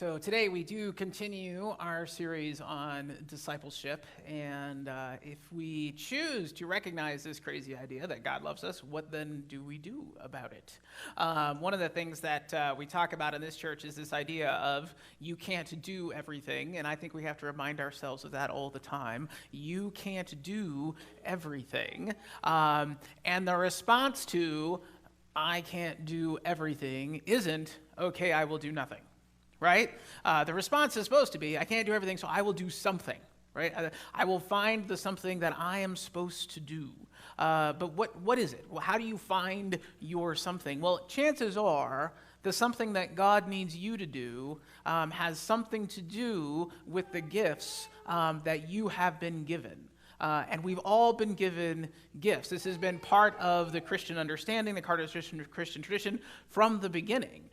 So today we do continue our series on discipleship, and if we choose to recognize this crazy idea that God loves us, what then do we do about it? One of the things that we talk about in this church is this idea of you can't do everything, and I think we have to remind ourselves of that all the time. You can't do everything, and the response to I can't do everything isn't, okay, I will do nothing. Right? The response is supposed to be, I can't do everything, so I will do something, right? I will find the something that I am supposed to do. But what is it? Well, how do you find your something? Well, chances are the something that God needs you to do has something to do with the gifts that you have been given. And we've all been given gifts. This has been part of the Christian understanding, the Christian tradition from the beginning.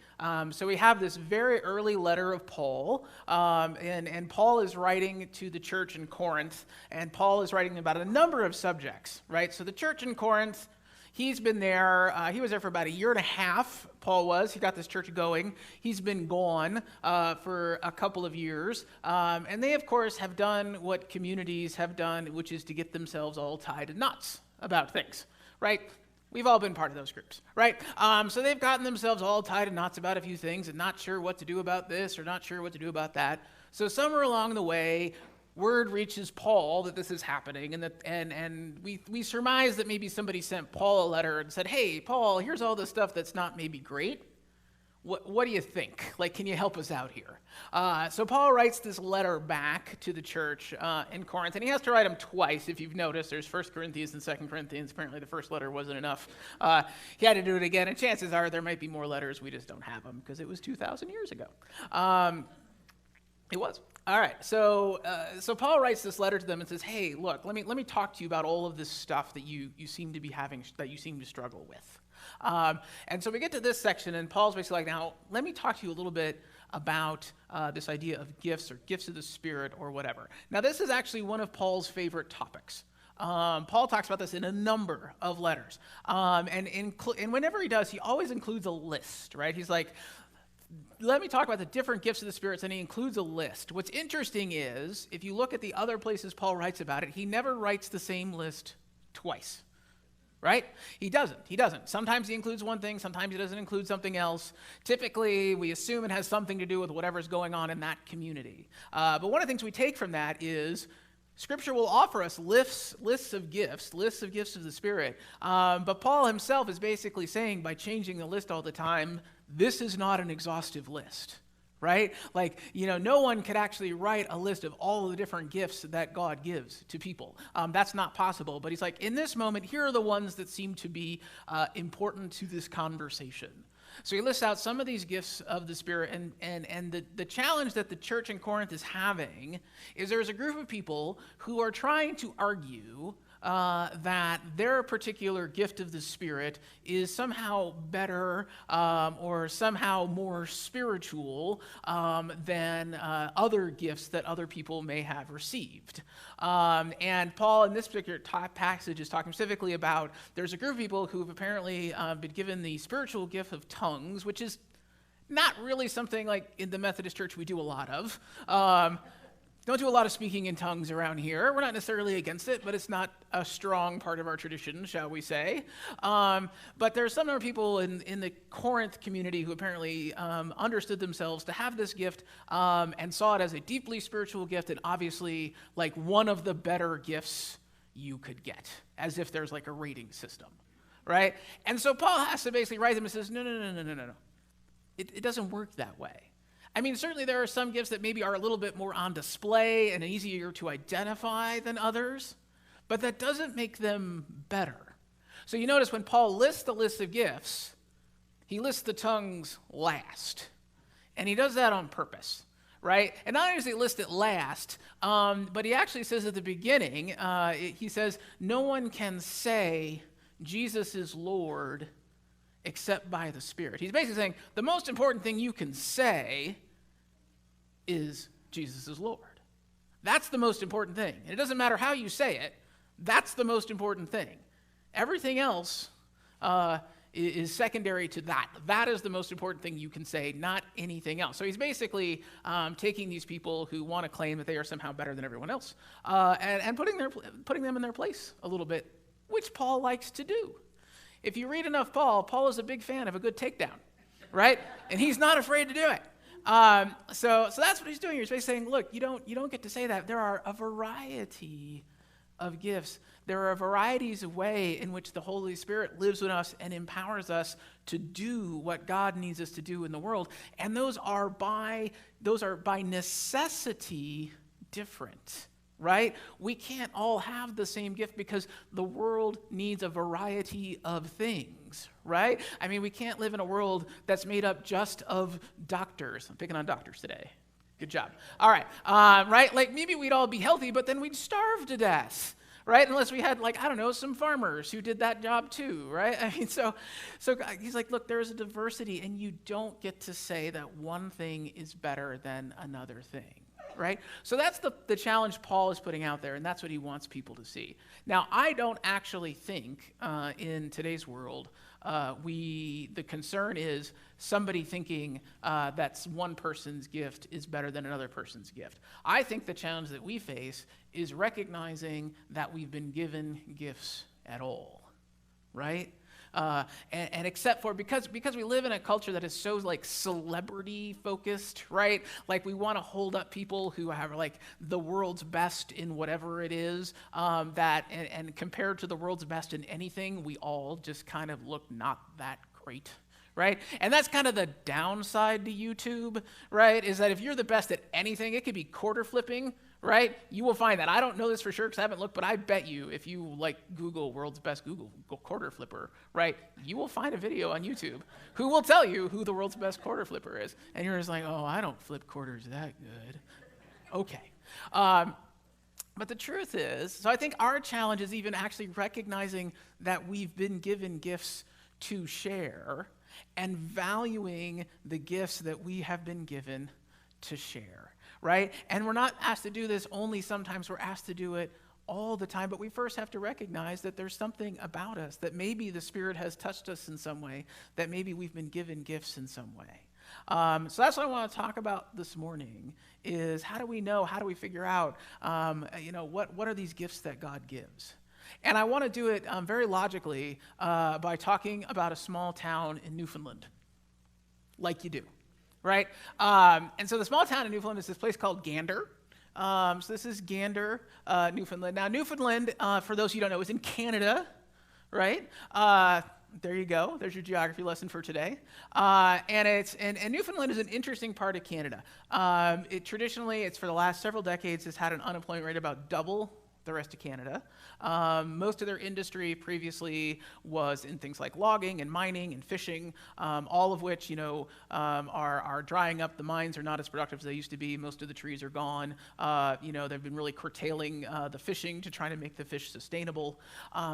So we have this very early letter of Paul, and Paul is writing to the church in Corinth, and Paul is writing about a number of subjects, right? So the church in Corinth, he's been there, he was there for about a year and a half, Paul was. He got this church going. He's been gone for a couple of years. And they, of course, have done what communities have done, which is to get themselves all tied in knots about things, right? We've all been part of those groups, right? So they've gotten themselves all tied in knots about a few things and not sure what to do about this or not sure what to do about that. So somewhere along the way, word reaches Paul that this is happening, and we surmise that maybe somebody sent Paul a letter and said, hey, Paul, here's all this stuff that's not maybe great. What do you think? Like, can you help us out here? So Paul writes this letter back to the church in Corinth, and he has to write them twice. If you've noticed, there's 1 Corinthians and 2 Corinthians. Apparently the first letter wasn't enough. He had to do it again, and chances are there might be more letters. We just don't have them because it was 2,000 years ago. It was. All right, so Paul writes this letter to them and says, hey, look, let me talk to you about all of this stuff that you seem to be having, that you seem to struggle with. And so we get to this section, and Paul's basically like, now, let me talk to you a little bit about this idea of gifts or gifts of the Spirit or whatever. Now, this is actually one of Paul's favorite topics. Paul talks about this in a number of letters. And whenever he does, he always includes a list, right? He's like, let me talk about the different gifts of the Spirit, and he includes a list. What's interesting is, if you look at the other places Paul writes about it, he never writes the same list twice. Right? He doesn't. Sometimes he includes one thing, sometimes he doesn't include something else. Typically, we assume it has something to do with whatever's going on in that community. But one of the things we take from that is Scripture will offer us lists of gifts of the Spirit. But Paul himself is basically saying, by changing the list all the time, this is not an exhaustive list. Right? Like, no one could actually write a list of all of the different gifts that God gives to people. That's not possible. But he's like, in this moment, here are the ones that seem to be important to this conversation. So he lists out some of these gifts of the Spirit, and the challenge that the church in Corinth is having is there's a group of people who are trying to argue that their particular gift of the Spirit is somehow better or somehow more spiritual than other gifts that other people may have received. And Paul, in this particular passage, is talking specifically about there's a group of people who have apparently been given the spiritual gift of tongues, which is not really something like in the Methodist Church we do a lot of. Don't do a lot of speaking in tongues around here. We're not necessarily against it, but it's not a strong part of our tradition, shall we say. But there's some other people in the Corinth community who apparently understood themselves to have this gift and saw it as a deeply spiritual gift and obviously like one of the better gifts you could get, as if there's like a rating system, right? And so Paul has to basically write them and says, no. It doesn't work that way. I mean, certainly there are some gifts that maybe are a little bit more on display and easier to identify than others, but that doesn't make them better. So you notice when Paul lists the list of gifts, he lists the tongues last. And he does that on purpose, right? And not only does he list it last, but he actually says at the beginning, he says, no one can say Jesus is Lord except by the Spirit. He's basically saying the most important thing you can say is Jesus is Lord. That's the most important thing. And it doesn't matter how you say it, that's the most important thing. Everything else is secondary to that. That is the most important thing you can say, not anything else. So he's basically taking these people who want to claim that they are somehow better than everyone else and putting them in their place a little bit, which Paul likes to do. If you read enough Paul is a big fan of a good takedown, right? And he's not afraid to do it. So that's what he's doing here. He's basically saying, look, you don't get to say that. There are a variety of gifts. There are varieties of ways in which the Holy Spirit lives with us and empowers us to do what God needs us to do in the world. And those are by necessity different, right? We can't all have the same gift because the world needs a variety of things, right? I mean, we can't live in a world that's made up just of doctors. I'm picking on doctors today. Good job. All right. Right? Like maybe we'd all be healthy, but then we'd starve to death, right? Unless we had some farmers who did that job too, right? I mean, so he's like, look, there's a diversity and you don't get to say that one thing is better than another thing, right? So that's the challenge Paul is putting out there, and that's what he wants people to see. Now, I don't actually think in today's world, the concern is somebody thinking that one person's gift is better than another person's gift. I think the challenge that we face is recognizing that we've been given gifts at all, right? And except for, because we live in a culture that is so like celebrity focused, right? Like we want to hold up people who have like the world's best in whatever it is, and compared to the world's best in anything, we all just kind of look not that great. Right? And that's kind of the downside to YouTube, right? Is that if you're the best at anything, it could be quarter flipping, right? You will find that. I don't know this for sure because I haven't looked, but I bet you if you like Google world's best Google quarter flipper, right? You will find a video on YouTube who will tell you who the world's best quarter flipper is. And you're just like, oh, I don't flip quarters that good. Okay. But the truth is, so I think our challenge is even actually recognizing that we've been given gifts to share and valuing the gifts that we have been given to share, right? And we're not asked to do this only sometimes, we're asked to do it all the time, but we first have to recognize that there's something about us, that maybe the Spirit has touched us in some way, that maybe we've been given gifts in some way. So that's what I want to talk about this morning, is how do we know, how do we figure out, what are these gifts that God gives? And I want to do it very logically by talking about a small town in Newfoundland, like you do, right? And so the small town in Newfoundland is this place called Gander. So this is Gander, Newfoundland. Now, Newfoundland, for those who don't know, is in Canada, right? There you go. There's your geography lesson for today. And Newfoundland is an interesting part of Canada. Traditionally, it's for the last several decades, has had an unemployment rate about double the rest of Canada. Most of their industry previously was in things like logging and mining and fishing, all of which, are drying up. The mines are not as productive as they used to be. Most of the trees are gone. They've been really curtailing the fishing to try to make the fish sustainable.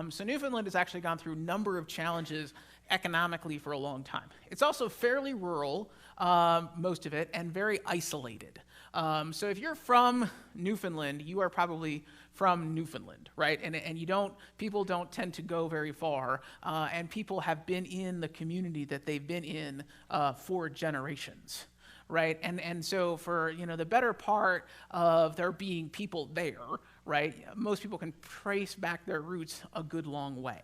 So Newfoundland has actually gone through a number of challenges economically for a long time. It's also fairly rural, most of it, and very isolated. So if you're from Newfoundland, you are probably from Newfoundland, right? And people don't tend to go very far, and people have been in the community that they've been in for generations, right? And so for the better part of there being people there, right? Most people can trace back their roots a good long way.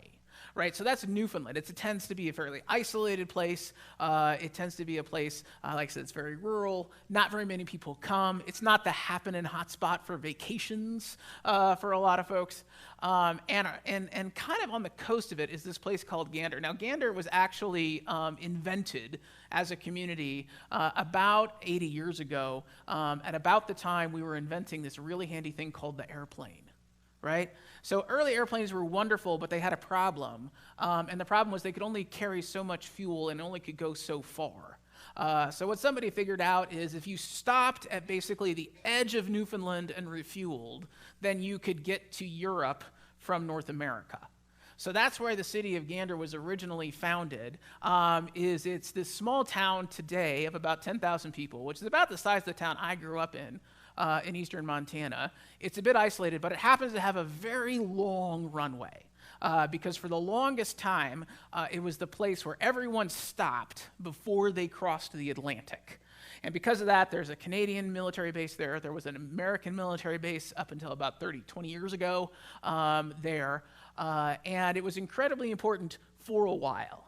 Right, so that's Newfoundland. It tends to be a fairly isolated place. It tends to be a place, like I said, it's very rural. Not very many people come. It's not the happening hotspot for vacations for a lot of folks. And kind of on the coast of it is this place called Gander. Now, Gander was actually invented as a community about 80 years ago, at about the time we were inventing this really handy thing called the airplane. Right? So early airplanes were wonderful, but they had a problem. And the problem was they could only carry so much fuel and only could go so far. So what somebody figured out is if you stopped at basically the edge of Newfoundland and refueled, then you could get to Europe from North America. So that's where the city of Gander was originally founded. It's this small town today of about 10,000 people, which is about the size of the town I grew up in eastern Montana. It's a bit isolated, but it happens to have a very long runway. because for the longest time, it was the place where everyone stopped before they crossed the Atlantic. And because of that, there's a Canadian military base there. There was an American military base up until about 20 years ago there. And it was incredibly important for a while.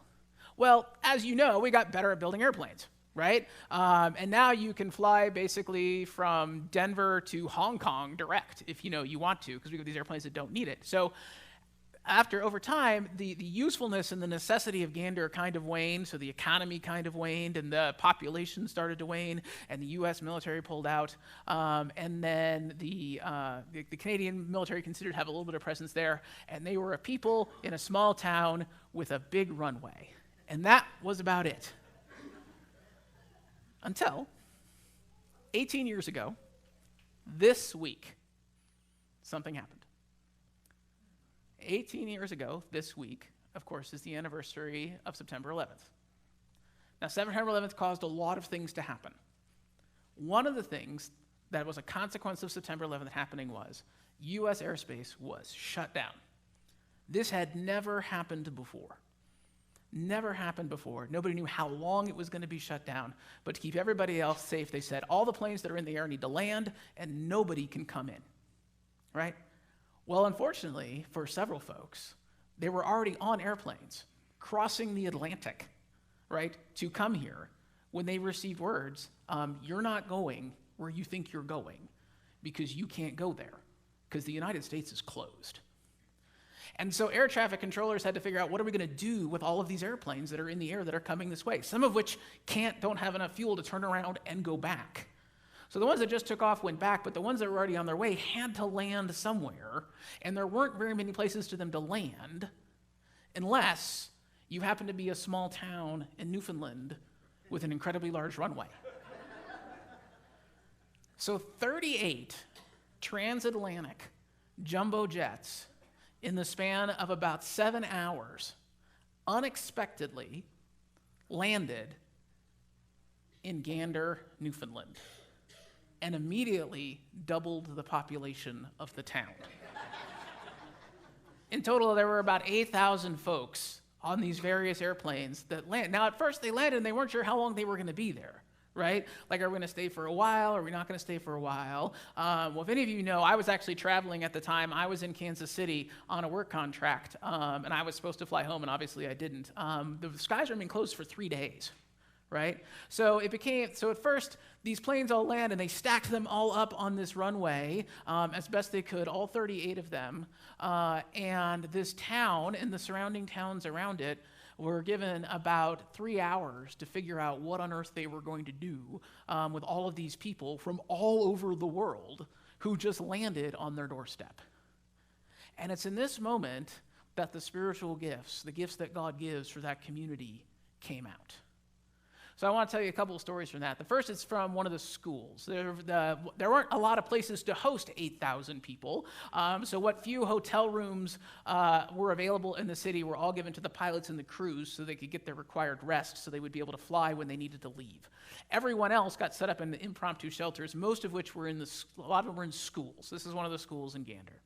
Well, as you know, we got better at building airplanes, right? And now you can fly basically from Denver to Hong Kong direct if you want to, because we have these airplanes that don't need it. So over time, the usefulness and the necessity of gander kind of waned, so the economy kind of waned, and the population started to wane, and the U.S. military pulled out, and then the Canadian military considered to have a little bit of presence there, and they were a people in a small town with a big runway, and that was about it. Until 18 years ago, this week, something happened. 18 years ago, this week, of course, is the anniversary of September 11th. Now, September 11th caused a lot of things to happen. One of the things that was a consequence of September 11th happening was U.S. airspace was shut down. This had never happened before. Never happened before. Nobody knew how long it was going to be shut down, but to keep everybody else safe, they said all the planes that are in the air need to land, and nobody can come in, right? Well, unfortunately, for several folks, they were already on airplanes crossing the Atlantic, right, to come here when they received words, you're not going where you think you're going because you can't go there because the United States is closed. And so air traffic controllers had to figure out, what are we going to do with all of these airplanes that are in the air that are coming this way, some of which don't have enough fuel to turn around and go back. So the ones that just took off went back, but the ones that were already on their way had to land somewhere, and there weren't very many places for them to land unless you happen to be a small town in Newfoundland with an incredibly large runway. So 38 transatlantic jumbo jets in the span of about 7 hours unexpectedly landed in Gander, Newfoundland, and immediately doubled the population of the town. In total, there were about 8,000 folks on these various airplanes that landed. Now, at first they landed and they weren't sure how long they were going to be there, right? Like, are we going to stay for a while? Are we not going to stay for a while? Well, if any of you know, I was actually traveling at the time. I was in Kansas City on a work contract, and I was supposed to fly home, and obviously I didn't. The skies remained closed for 3 days. Right? So at first, these planes all land, and they stacked them all up on this runway as best they could, all 38 of them. And this town and the surrounding towns around it were given about 3 hours to figure out what on earth they were going to do with all of these people from all over the world who just landed on their doorstep. And it's in this moment that the spiritual gifts, the gifts that God gives for that community, came out. So I want to tell you a couple of stories from that. The first is from one of the schools. There weren't a lot of places to host 8,000 people, so what few hotel rooms were available in the city were all given to the pilots and the crews so they could get their required rest so they would be able to fly when they needed to leave. Everyone else got set up in the impromptu shelters, most of which were a lot of them were in schools. This is one of the schools in Gander.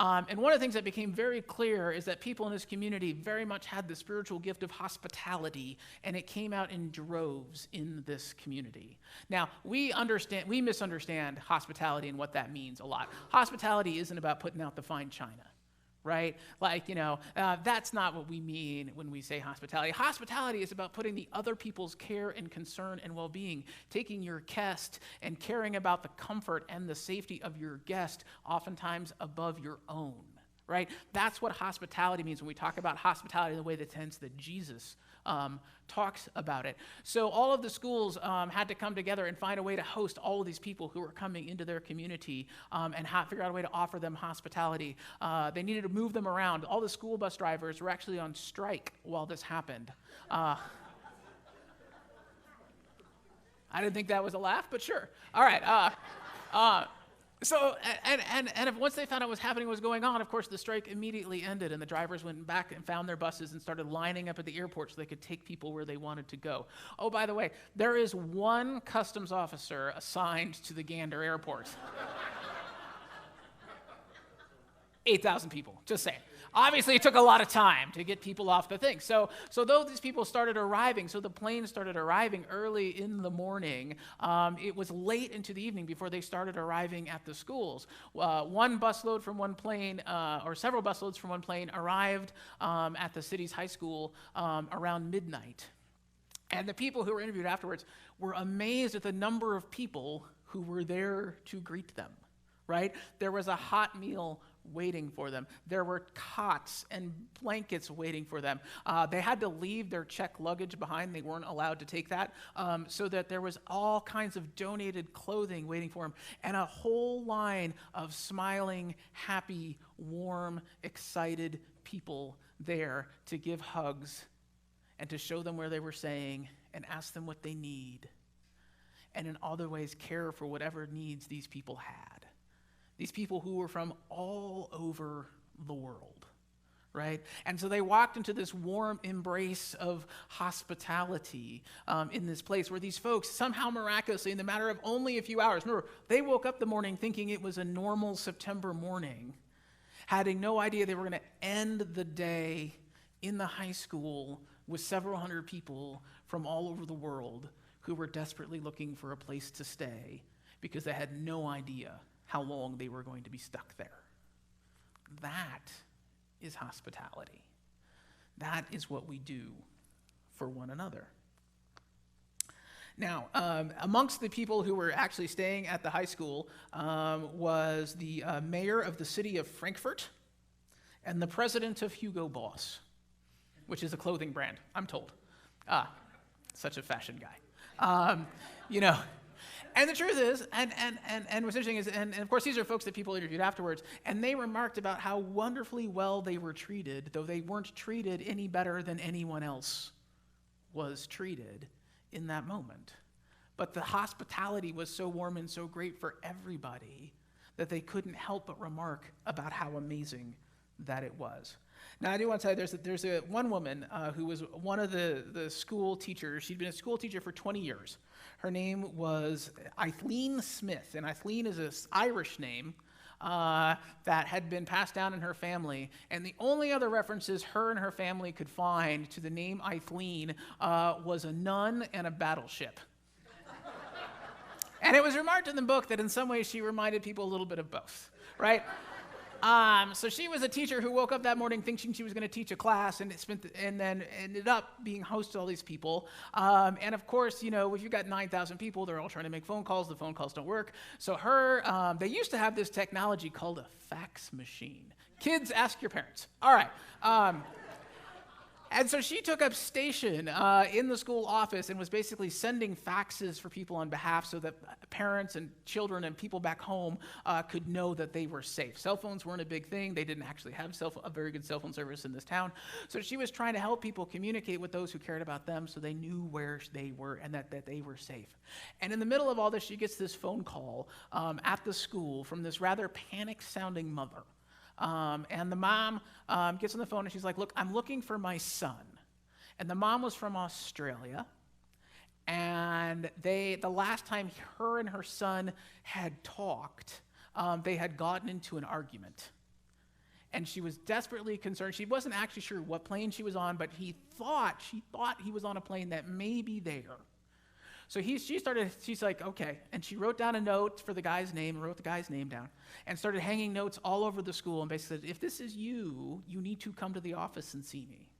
And one of the things that became very clear is that people in this community very much had the spiritual gift of hospitality, and it came out in droves in this community. Now, we misunderstand hospitality and what that means a lot. Hospitality isn't about putting out the fine china, right? Like, that's not what we mean when we say hospitality. Hospitality is about putting the other people's care and concern and well-being, taking your guest and caring about the comfort and the safety of your guest, oftentimes above your own, right? That's what hospitality means when we talk about hospitality in the way that Jesus talks about it. So all of the schools had to come together and find a way to host all of these people who were coming into their community and figure out a way to offer them hospitality. They needed to move them around. All the school bus drivers were actually on strike while this happened. I didn't think that was a laugh, but sure. All right. Once they found out what was happening, what was going on, of course, the strike immediately ended, and the drivers went back and found their buses and started lining up at the airport so they could take people where they wanted to go. Oh, by the way, there is one customs officer assigned to the Gander airport. 8,000 people, just saying. Obviously, it took a lot of time to get people off the thing. So though these people started arriving, so the planes started arriving early in the morning, it was late into the evening before they started arriving at the schools. One busload from one plane, or several busloads from one plane, arrived at the city's high school around midnight. And the people who were interviewed afterwards were amazed at the number of people who were there to greet them, right? There was a hot meal waiting for them. There were cots and blankets waiting for them. They had to leave their checked luggage behind. They weren't allowed to take that, so that there was all kinds of donated clothing waiting for them, and a whole line of smiling, happy, warm, excited people there to give hugs and to show them where they were staying and ask them what they need, and in other ways care for whatever needs these people had. These people who were from all over the world, right? And so they walked into this warm embrace of hospitality in this place where these folks somehow miraculously, in the matter of only a few hours, remember, they woke up the morning thinking it was a normal September morning, having no idea they were going to end the day in the high school with several hundred people from all over the world who were desperately looking for a place to stay because they had no idea how long they were going to be stuck there. That is hospitality. That is what we do for one another. Now, amongst the people who were actually staying at the high school was the mayor of the city of Frankfurt and the president of Hugo Boss, which is a clothing brand, I'm told. Such a fashion guy. And the truth is, and what's interesting is, and of course these are folks that people interviewed afterwards, and they remarked about how wonderfully well they were treated, though they weren't treated any better than anyone else was treated in that moment. But the hospitality was so warm and so great for everybody that they couldn't help but remark about how amazing that it was. Now, I do want to tell you, there's one woman who was one of the school teachers. She'd been a school teacher for 20 years. Her name was Eileen Smith, and Eileen is an Irish name that had been passed down in her family, and the only other references her and her family could find to the name Eileen was a nun and a battleship. And it was remarked in the book that in some ways she reminded people a little bit of both, right? So she was a teacher who woke up that morning thinking she was going to teach a class, and then ended up being host to all these people. And of course, if you've got 9,000 people, they're all trying to make phone calls. The phone calls don't work. So they used to have this technology called a fax machine. Kids, ask your parents. All right. And so she took up station in the school office and was basically sending faxes for people on behalf so that parents and children and people back home could know that they were safe. Cell phones weren't a big thing. They didn't actually have a very good cell phone service in this town. So she was trying to help people communicate with those who cared about them so they knew where they were and that they were safe. And in the middle of all this, she gets this phone call at the school from this rather panicked-sounding mother. And the mom gets on the phone and she's like, "Look, I'm looking for my son." And the mom was from Australia. And the last time her and her son had talked, they had gotten into an argument. And she was desperately concerned. She wasn't actually sure what plane she was on, but she thought he was on a plane that may be there. So she's like, okay. And she wrote down a note for the guy's name, wrote the guy's name down, and started hanging notes all over the school and basically said, "If this is you, you need to come to the office and see me."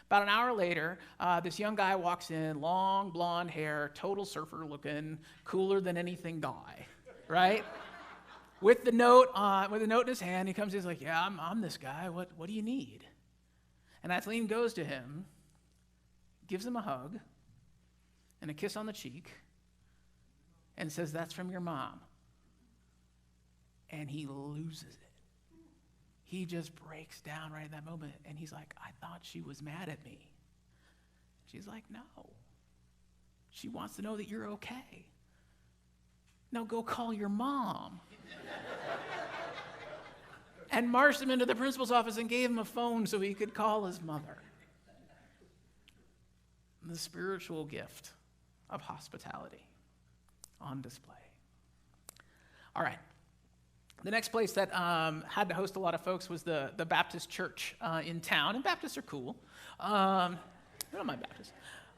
About an hour later, this young guy walks in, long blonde hair, total surfer looking, cooler than anything guy, right? With the note in his hand, he comes in, he's like, "Yeah, I'm this guy. What do you need?" And Eileen goes to him, gives him a hug, and a kiss on the cheek, and says, "That's from your mom." And he loses it. He just breaks down right in that moment, and he's like, "I thought she was mad at me." She's like, "No. She wants to know that you're okay. Now go call your mom." And marched him into the principal's office and gave him a phone so he could call his mother. The spiritual gift of hospitality on display. All right. The next place that had to host a lot of folks was the Baptist church in town, and Baptists are cool. I don't mind Baptists.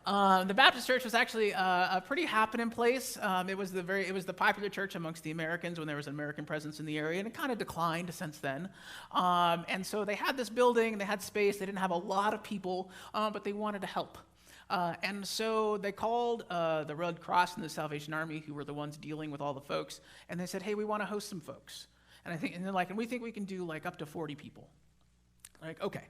The Baptist church was actually a pretty happening place. It was the popular church amongst the Americans when there was an American presence in the area, and it kind of declined since then. And so they had this building, they had space, they didn't have a lot of people, but they wanted to help. And so they called the Red Cross and the Salvation Army, who were the ones dealing with all the folks, and they said, "Hey, we want to host some folks." And they're like, "And we think we can do like up to 40 people." Like, okay.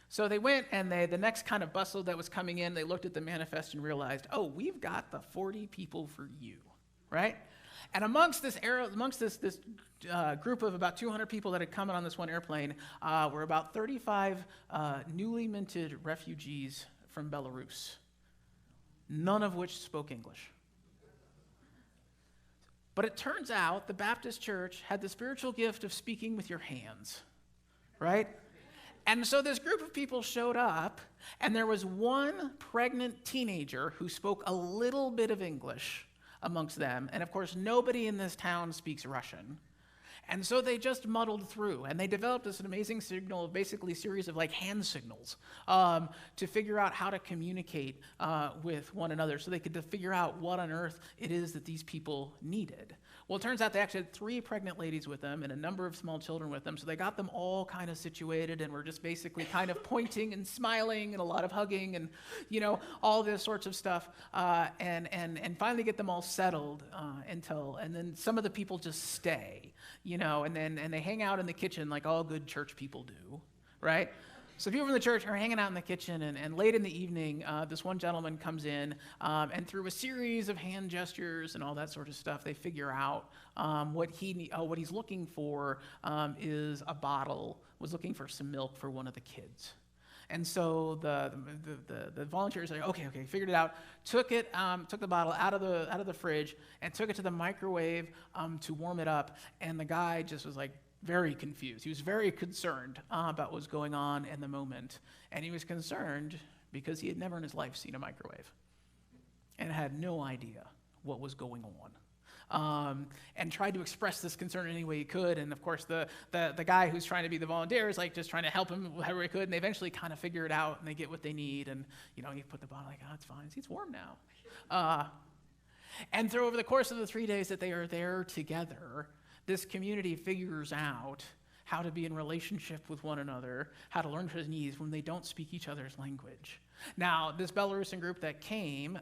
So they went, and the next kind of bustle that was coming in, they looked at the manifest and realized, oh, we've got the 40 people for you, right? And amongst this group of about 200 people that had come in on this one airplane were about 35 newly minted refugees from Belarus, none of which spoke English. But it turns out the Baptist church had the spiritual gift of speaking with your hands, right? And so this group of people showed up, and there was one pregnant teenager who spoke a little bit of English amongst them. And of course, nobody in this town speaks Russian. And so they just muddled through, and they developed this amazing signal, basically a series of like hand signals to figure out how to communicate with one another so they could figure out what on earth it is that these people needed. Well, it turns out they actually had 3 pregnant ladies with them and a number of small children with them, so they got them all kind of situated and were just basically kind of pointing and smiling and a lot of hugging and, all this sorts of stuff, and finally get them all settled and then some of the people just stay, and they hang out in the kitchen like all good church people do, right? So people from the church are hanging out in the kitchen, and late in the evening, this one gentleman comes in, and through a series of hand gestures and all that sort of stuff, they figure out what he's looking for is was looking for some milk for one of the kids. And so the volunteers are like, okay, figured it out, took the bottle out of the fridge and took it to the microwave to warm it up, and the guy just was like, very confused. He was very concerned about what was going on in the moment. And he was concerned because he had never in his life seen a microwave and had no idea what was going on. And tried to express this concern any way he could. And of course, the guy who's trying to be the volunteer is like just trying to help him however he could. And they eventually kind of figure it out and they get what they need. And, you put the bottle like, oh, it's fine. It's warm now. And over the course of the 3 days that they are there together, this community figures out how to be in relationship with one another, how to learn his needs when they don't speak each other's language. Now, this Belarusian group that came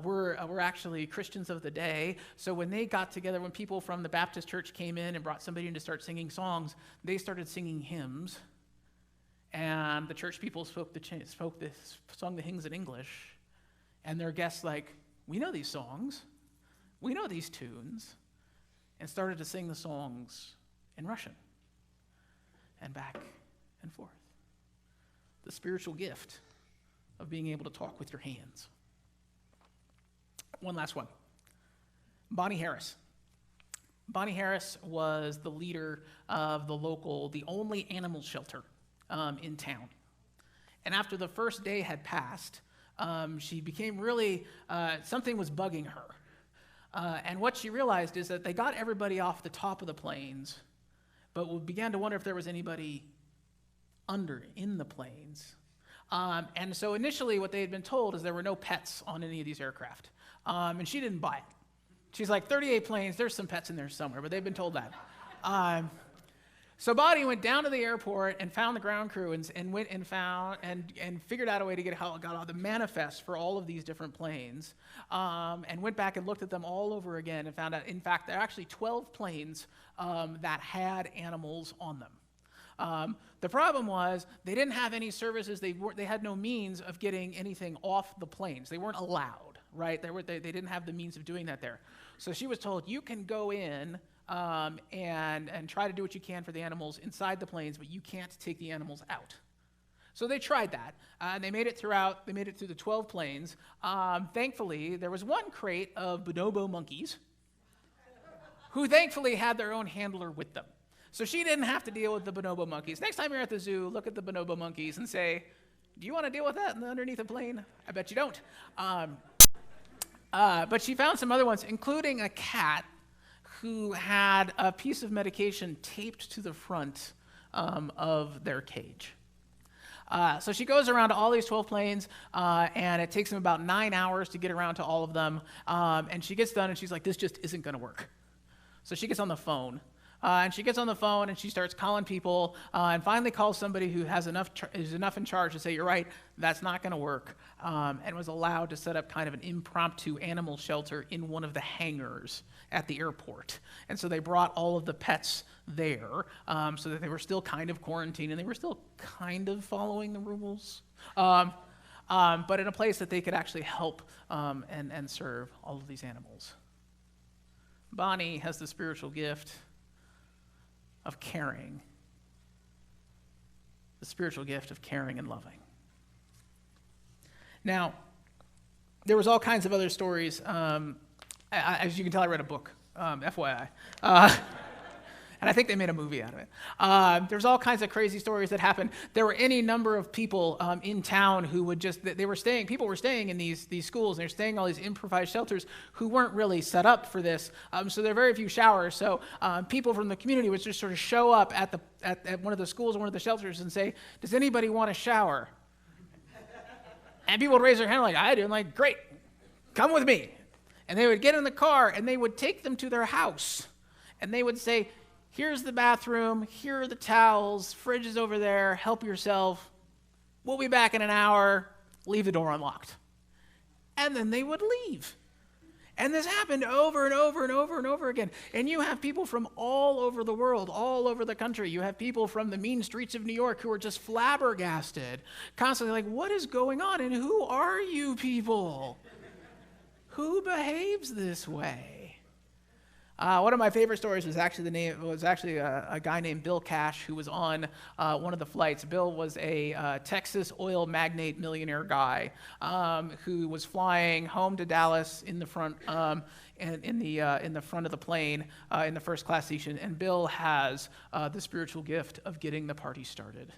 were actually Christians of the day. So when they got together, when people from the Baptist church came in and brought somebody in to start singing songs, they started singing hymns. And the church people sung the hymns in English. And their guests like, we know these songs. We know these tunes. And started to sing the songs in Russian and back and forth. The spiritual gift of being able to talk with your hands. One last one. Bonnie Harris. Bonnie Harris was the leader of the only animal shelter in town. And after the first day had passed, she became really, something was bugging her. And what she realized is that they got everybody off the top of the planes, but we began to wonder if there was anybody in the planes. And so initially what they had been told is there were no pets on any of these aircraft. And she didn't buy it. She's like, 38 planes, there's some pets in there somewhere, but they've been told that. So Bonnie went down to the airport and found the ground crew and went and found and figured out a way to got all the manifest for all of these different planes, and went back and looked at them all over again and found out, in fact, there are actually 12 planes that had animals on them. The problem was they didn't have any services. They had no means of getting anything off the planes. They weren't allowed, right? They didn't have the means of doing that there. So she was told, you can go in and try to do what you can for the animals inside the planes, but you can't take the animals out. So they tried that, and they made it through the 12 planes. Thankfully, there was one crate of bonobo monkeys who thankfully had their own handler with them. So she didn't have to deal with the bonobo monkeys. Next time you're at the zoo, look at the bonobo monkeys and say, do you want to deal with that underneath a plane? I bet you don't. But she found some other ones, including a cat who had a piece of medication taped to the front of their cage. So she goes around to all these 12 planes, and it takes them about 9 hours to get around to all of them. And she gets done, and she's like, this just isn't going to work. So she gets on the phone. And she starts calling people, and finally calls somebody who has is enough in charge to say, you're right, that's not going to work, and was allowed to set up kind of an impromptu animal shelter in one of the hangars at the airport. And so they brought all of the pets there, so that they were still kind of quarantined, and they were still kind of following the rules, but in a place that they could actually help and serve all of these animals. Bonnie has the spiritual gift of caring, the spiritual gift of caring and loving. Now, there was all kinds of other stories. As you can tell, I read a book, FYI. And I think they made a movie out of it. There's all kinds of crazy stories that happened. There were any number of people in town who would people were staying in these schools, and they're staying in all these improvised shelters who weren't really set up for this. So there are very few showers. So people from the community would just sort of show up at one of the schools or one of the shelters and say, does anybody want a shower? And people would raise their hand like, I do. I'm like, great, come with me. And they would get in the car, and they would take them to their house. And they would say, here's the bathroom, here are the towels, fridge is over there, help yourself. We'll be back in an hour, leave the door unlocked. And then they would leave. And this happened over and over and over and over again. And you have people from all over the world, all over the country. You have people from the mean streets of New York who are just flabbergasted, constantly like, what is going on? And who are you people? Who behaves this way? One of my favorite stories was actually a guy named Bill Cash who was on one of the flights. Bill was a Texas oil magnate millionaire guy who was flying home to Dallas in the front in the front of the plane in the first class section. And Bill has the spiritual gift of getting the party started.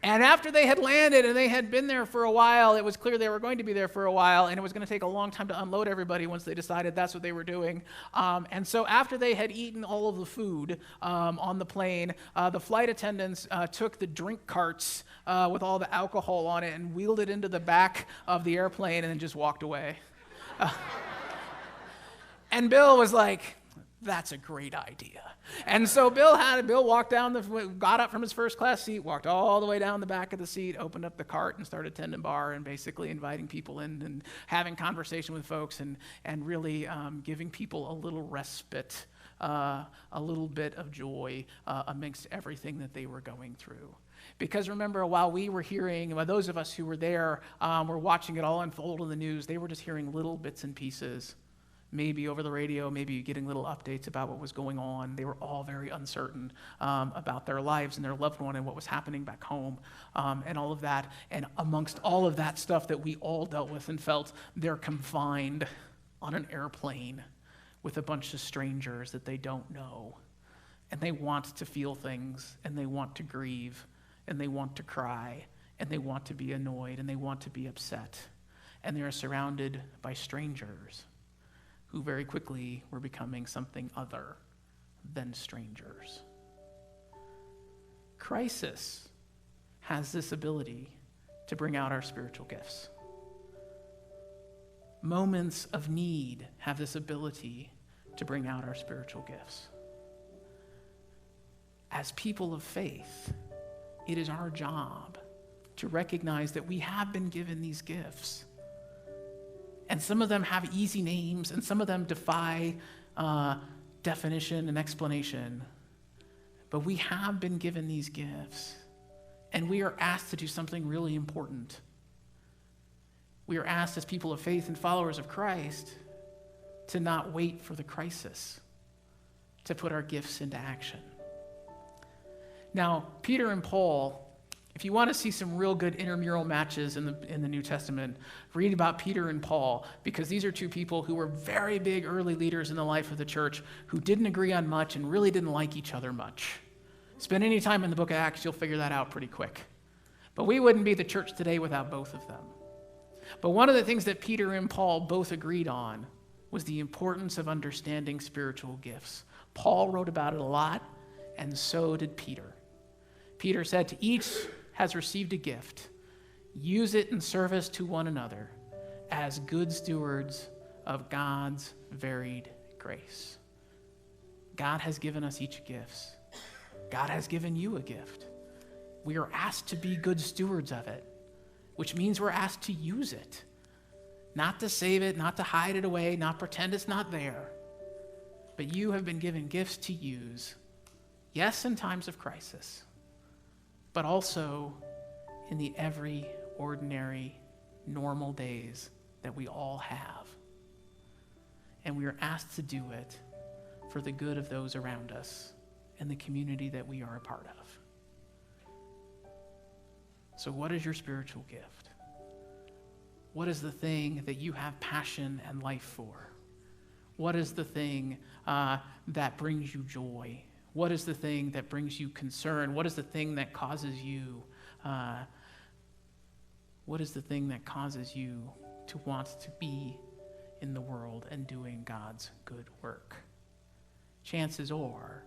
And after they had landed and they had been there for a while, it was clear they were going to be there for a while, and it was going to take a long time to unload everybody once they decided that's what they were doing. And so after they had eaten all of the food on the plane, the flight attendants took the drink carts with all the alcohol on it and wheeled it into the back of the airplane and then just walked away. And Bill was like, that's a great idea. And so Bill got up from his first class seat, walked all the way down the back of the seat, opened up the cart and started tending bar and basically inviting people in and having conversation with folks and really giving people a little respite, a little bit of joy amongst everything that they were going through. Because remember, while those of us who were there were watching it all unfold in the news, they were just hearing little bits and pieces. Maybe over the radio, maybe getting little updates about what was going on. They were all very uncertain about their lives and their loved one and what was happening back home and all of that. And amongst all of that stuff that we all dealt with and felt, they're confined on an airplane with a bunch of strangers that they don't know. And they want to feel things, and they want to grieve, and they want to cry, and they want to be annoyed, and they want to be upset. And they are surrounded by strangers who very quickly were becoming something other than strangers. Crisis has this ability to bring out our spiritual gifts. Moments of need have this ability to bring out our spiritual gifts. As people of faith, it is our job to recognize that we have been given these gifts. And some of them have easy names, and some of them defy definition and explanation. But we have been given these gifts, and we are asked to do something really important. We are asked as people of faith and followers of Christ to not wait for the crisis, to put our gifts into action. Now, Peter and Paul, if you want to see some real good intramural matches in the New Testament, read about Peter and Paul, because these are two people who were very big early leaders in the life of the church who didn't agree on much and really didn't like each other much. Spend any time in the book of Acts, you'll figure that out pretty quick. But we wouldn't be the church today without both of them. But one of the things that Peter and Paul both agreed on was the importance of understanding spiritual gifts. Paul wrote about it a lot, and so did Peter. Peter said, "To each has received a gift. Use it in service to one another as good stewards of God's varied grace." God has given us each gifts. God has given you a gift. We are asked to be good stewards of it, which means we're asked to use it. Not to save it, not to hide it away, not pretend it's not there. But you have been given gifts to use, yes, in times of crisis, but also in the every ordinary, normal days that we all have. And we are asked to do it for the good of those around us and the community that we are a part of. So what is your spiritual gift? What is the thing that you have passion and life for? What is the thing that brings you joy? What is the thing that brings you concern? What is the thing that causes you to want to be in the world and doing God's good work? Chances are,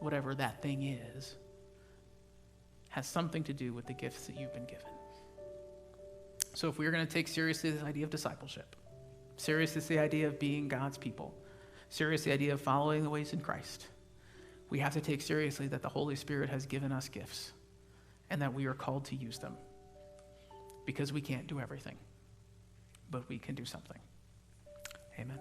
whatever that thing is, has something to do with the gifts that you've been given. So if we're going to take seriously this idea of discipleship, seriously the idea of being God's people, seriously the idea of following the ways in Christ, we have to take seriously that the Holy Spirit has given us gifts and that we are called to use them, because we can't do everything, but we can do something. Amen.